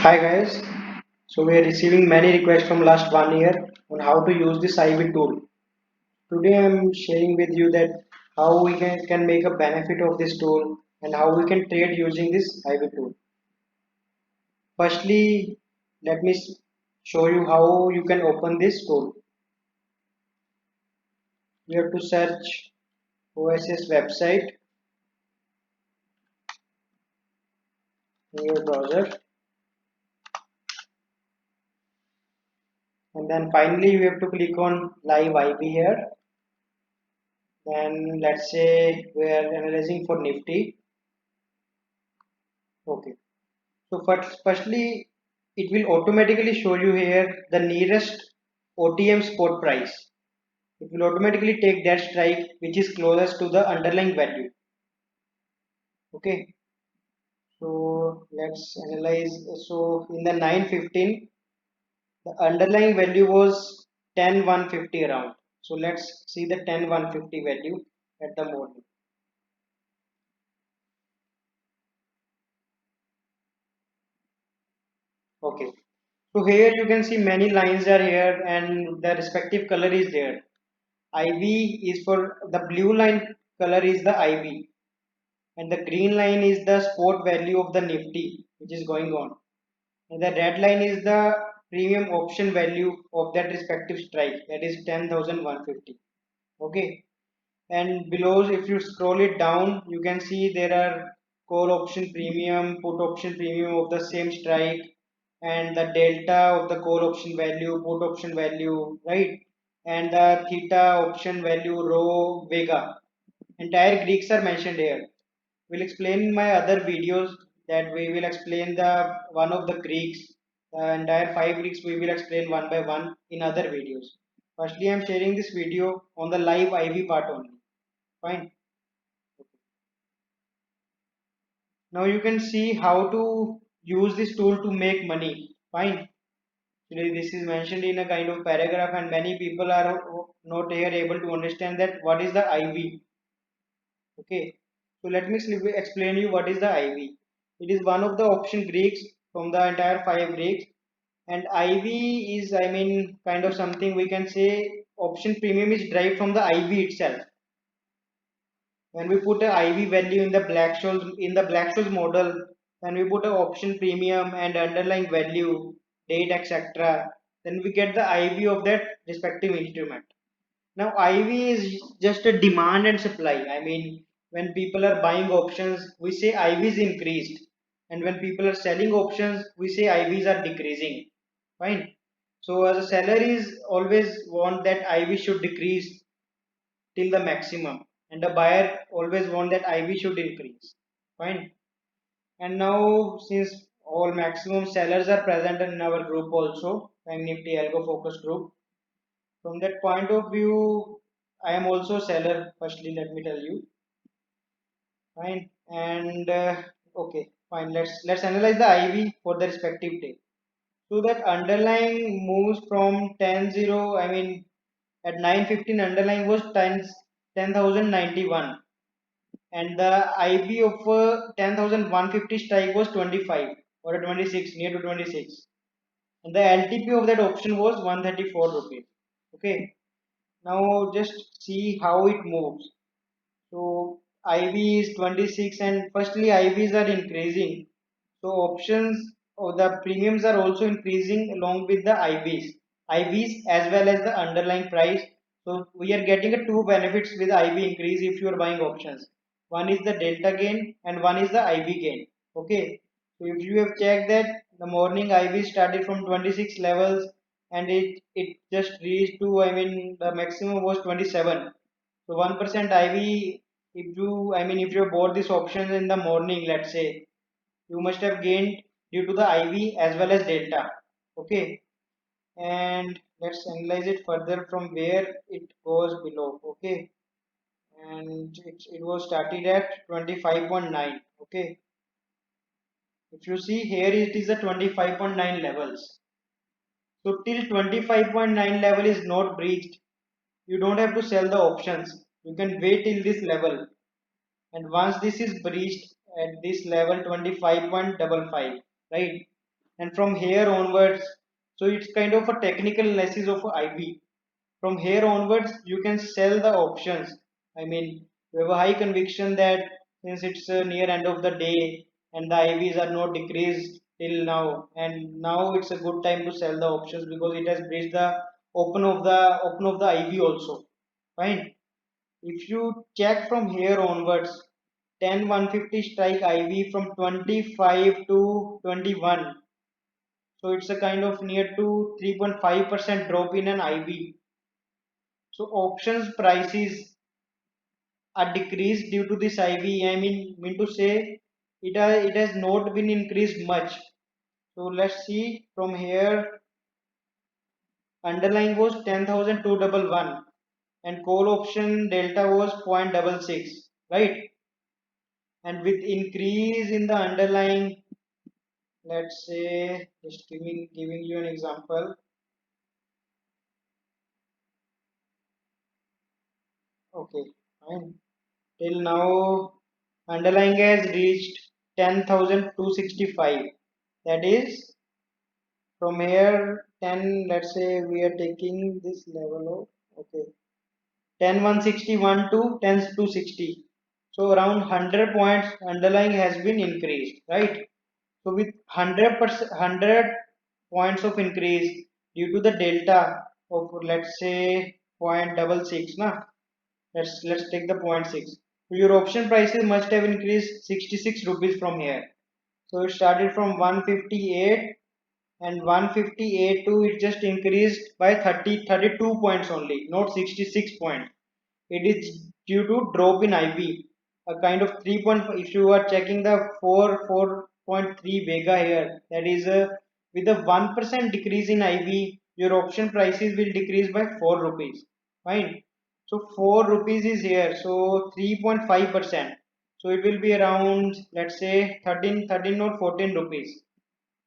Hi guys, so we are receiving many requests from last 1 year on how to use this IV tool. Today I am sharing with you that how we can make a benefit of this tool and how we can trade using this IV tool. Firstly, let me show you how you can open this tool. You have to search OSS website in your browser, and then finally you have to click on live IV here. Then let's say we are analyzing for Nifty. Okay. So firstly, it will automatically show you here the nearest OTM spot price. It will automatically take that strike which is closest to the underlying value. Okay. So let's analyze. So in the 9:15, the underlying value was 10,150 around. So let's see the 10,150 value at the morning. Okay. So here you can see many lines are here and the respective color is there. IV is for the blue line color is the IV and the green line is the spot value of the Nifty which is going on, and the red line is the premium option value of that respective strike, that is 10,150. Okay, and below if you scroll it down you can see there are call option premium, put option premium of the same strike, and the delta of the call option value, put option value, right? And the theta option value, rho, vega, entire Greeks are mentioned here. We'll explain in my other videos that we will explain the one of the Greeks, the entire five Greeks we will explain one by one in other videos. Firstly, I'm sharing this video on the live IV part only. Fine. Now you can see how to use this tool to make money. Fine. Actually, this is mentioned in a kind of paragraph, and many people are not here able to understand that what is the IV. Okay. So let me explain you what is the IV. It is one of the option Greeks from the entire five Greeks, and IV is, I mean, kind of something we can say option premium is derived from the IV itself. When we put a IV value in the Black-Scholes model, when we put a option premium and underlying value, date, etc., then we get the IV of that respective instrument. Now IV is just a demand and supply. I mean, when people are buying options, we say IV is increased, and when people are selling options, we say IVs are decreasing. Fine. So as a seller is always want that IV should decrease till the maximum, and the buyer always want that IV should increase. Fine. And now since all maximum sellers are present in our group also, Bank Nifty Algo Focus group, from that point of view, I am also seller. Firstly, let me tell you. Fine. And okay, fine. Let's analyze the IV for the respective day. So that underlying moves from 10-0. I mean, at 9:15 underlying was 10,091, and the IB of 10,150 strike was 25 or 26, near to 26, and the LTP of that option was 134 rupees. Okay, now just see how it moves. So IV is 26, and firstly IVs are increasing, so options or the premiums are also increasing along with the IVs as well as the underlying price. So we are getting a two benefits with IV increase if you are buying options. One is the delta gain and one is the IV gain. Okay. So if you have checked that the morning IV started from 26 levels and it just reached to, I mean, the maximum was 27. So 1% IV, if you, I mean, if you bought this option in the morning, let's say, you must have gained due to the IV as well as delta. Okay, and let's analyze it further from where it goes below. Okay, and it was started at 25.9. Okay, if you see here, it is the 25.9 levels. So till 25.9 level is not breached, you don't have to sell the options. You can wait till this level, and once this is breached at this level 25.55, right? and from here onwards, so it's kind of a technical analysis of IV. From here onwards, you can sell the options. I mean, you have a high conviction that since it's near end of the day and the IVs are not decreased till now, and now it's a good time to sell the options because it has breached the open of the IV also. Fine. If you check from here onwards, 10 150 strike IV from 25 to 21. So it's a kind of near to 3.5% drop in an IV. So options prices are decreased due to this IV. I mean to say it has not been increased much. So let's see from here. Underlying was 10,211 and call option delta was 0.66, right? And with increase in the underlying, let's say, just giving you an example. Okay, fine. Till now, underlying has reached 10,265. That is from here 10. Let's say we are taking this level of, okay, 10 161 to 10 260. So around 100 points underlying has been increased, right? So with 100%, 100 points of increase due to the delta of, let's say, 0.66, na? Let's take the point 0.6. So your option prices must have increased 66 rupees from here. So it started from 158, and 158 to it just increased by 32 points only, not 66 points. It is due to drop in IV, a kind of 3 point. If you are checking the 4.3 vega here, that is with a 1% decrease in IV, your option prices will decrease by 4 rupees. Fine. So 4 rupees is here, so 3.5%. So it will be around, let's say, 13 or 14 rupees.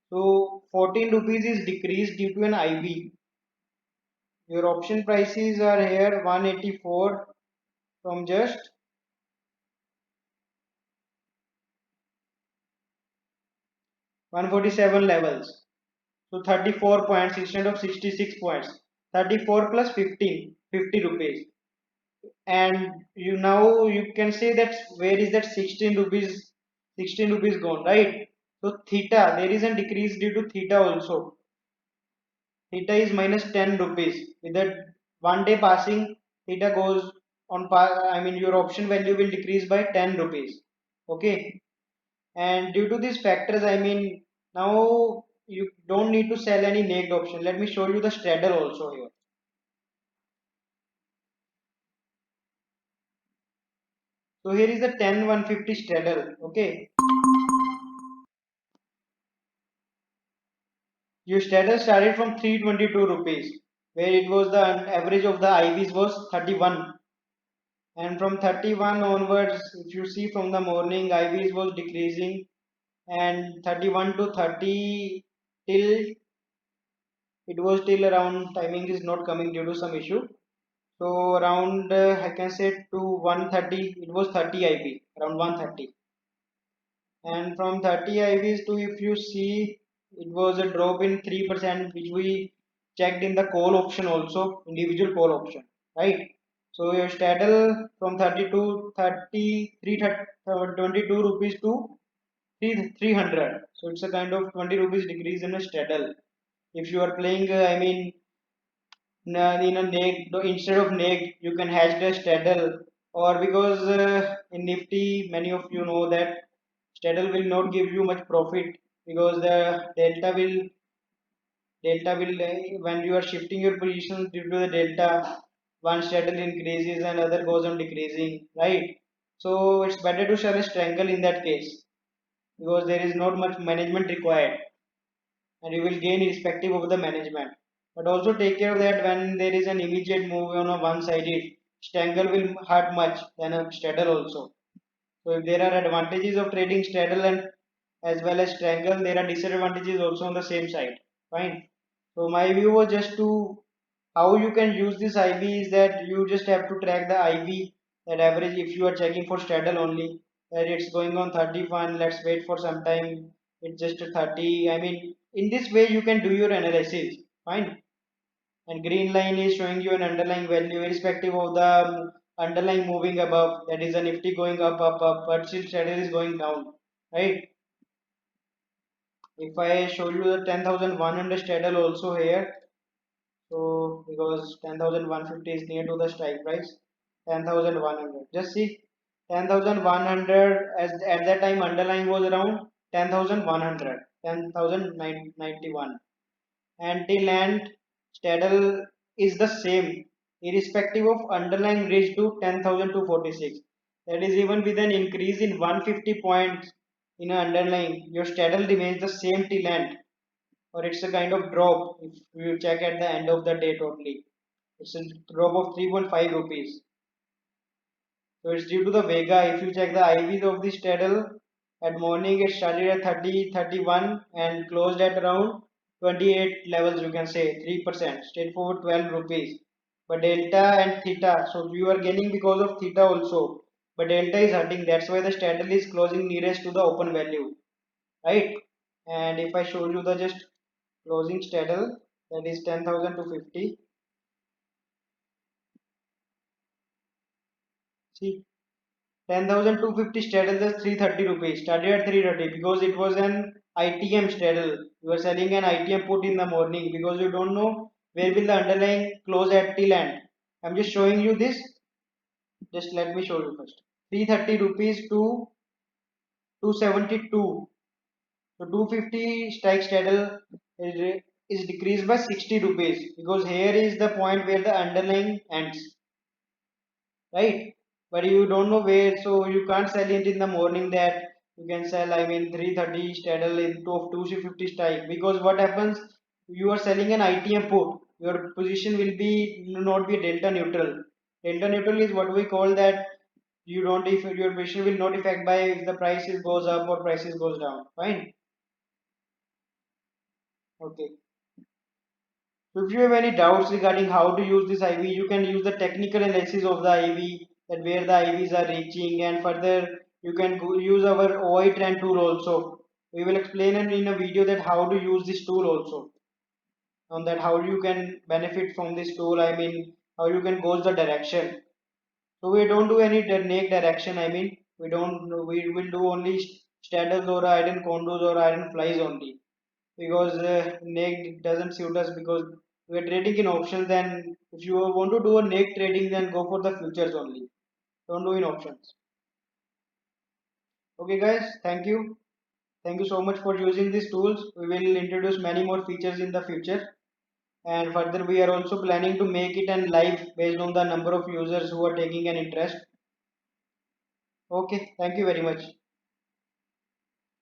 So 14 rupees is decreased due to an IV. Your option prices are here 184 from just 147 levels. So 34 points instead of 66 points. 34 plus 15, 50 rupees. And you now you can say that where is that 16 rupees gone, right? So theta, there is a decrease due to theta also. Theta is minus 10 rupees. With that one day passing, theta goes on I mean your option value will decrease by 10 rupees. Okay. And due to these factors, I mean now you don't need to sell any naked option. Let me show you the straddle also here. So here is the 10 150 straddle. Okay. Your straddle started from 322 rupees, where it was the average of the IVs was 31. And from 31 onwards, if you see from the morning, IVs was decreasing, and 31 to 30 till it was till around, timing is not coming due to some issue. So around I can say to 130, it was 30 IV, around 130. And from 30 IVs to, if you see, it was a drop in 3%, which we checked in the call option also, individual call option, right? So your straddle from 32 33 22 rupees to 300. So it's a kind of 20 rupees decrease in a straddle. If you are playing, I mean, in a neg, instead of neg, you can hash the straddle, or because in Nifty, many of you know that straddle will not give you much profit because the delta will when you are shifting your position due to the delta, one straddle increases and other goes on decreasing, right? So it's better to sell a strangle in that case because there is not much management required and you will gain irrespective of the management. But also take care of that when there is an immediate move on a one-sided, strangle will hurt much than a straddle also. So if there are advantages of trading straddle and as well as strangle, there are disadvantages also on the same side. Fine. So my view was just to how you can use this IV is that you just have to track the IV, that average. If you are checking for straddle only, that it's going on 31, let's wait for some time, it's just a 30. I mean in this way you can do your analysis. Fine. And green line is showing you an underlying value irrespective of the underlying moving above, that is a nifty going up, but still shadow is going down, right? If I show you the 10,100 straddle also here, so because 10,150 is near to the strike price, 10,100. Just see 10,100 as at that time underlying was around 10,100, 10,091, and till end straddle is the same irrespective of underlying reach to 10,246. That is even with an increase in 150 points in an underlying, your straddle remains the same till end, or it's a kind of drop if you check at the end of the day totally. It's a drop of 3.5 rupees. So it's due to the Vega. If you check the IVs of the straddle, at morning it started at 30, 31 and closed at around 28 levels, you can say 3%, straightforward 12 rupees. But delta and theta, so you are gaining because of theta also. But delta is hurting, that's why the straddle is closing nearest to the open value, right? And if I show you the just closing straddle, that is 10,250. See, 10,250 straddle just 330 rupees. Started at 330 because it was an ITM straddle. You are selling an ITM put in the morning because you don't know where will the underlying close at till end. I'm just showing you this. Just let me show you first. 330 rupees to 272. So 250 strike straddle is decreased by 60 rupees because here is the point where the underlying ends, right? But you don't know where, so you can't sell it in the morning that you can sell, I mean, 330 straddle into 250 strike, because what happens, you are selling an ITM put, your position will be not be delta neutral. Delta neutral is what we call that you don't, if your position will not affect by if the prices goes up or prices goes down. Fine. Okay. So if you have any doubts regarding how to use this IV, you can use the technical analysis of the IV, that where the IVs are reaching, and further you can use our OI trend tool also. We will explain in a video that how to use this tool also, on that how you can benefit from this tool. I mean how you can go the direction. So we don't do any naked direction. I mean we will do only straddles or iron condos or iron flies only, because naked doesn't suit us because we are trading in options. Then if you want to do a naked trading, then go for the futures only, don't do in options. Okay guys, thank you so much for using these tools. We will introduce many more features in the future, and further we are also planning to make it and live based on the number of users who are taking an interest. Okay, thank you very much.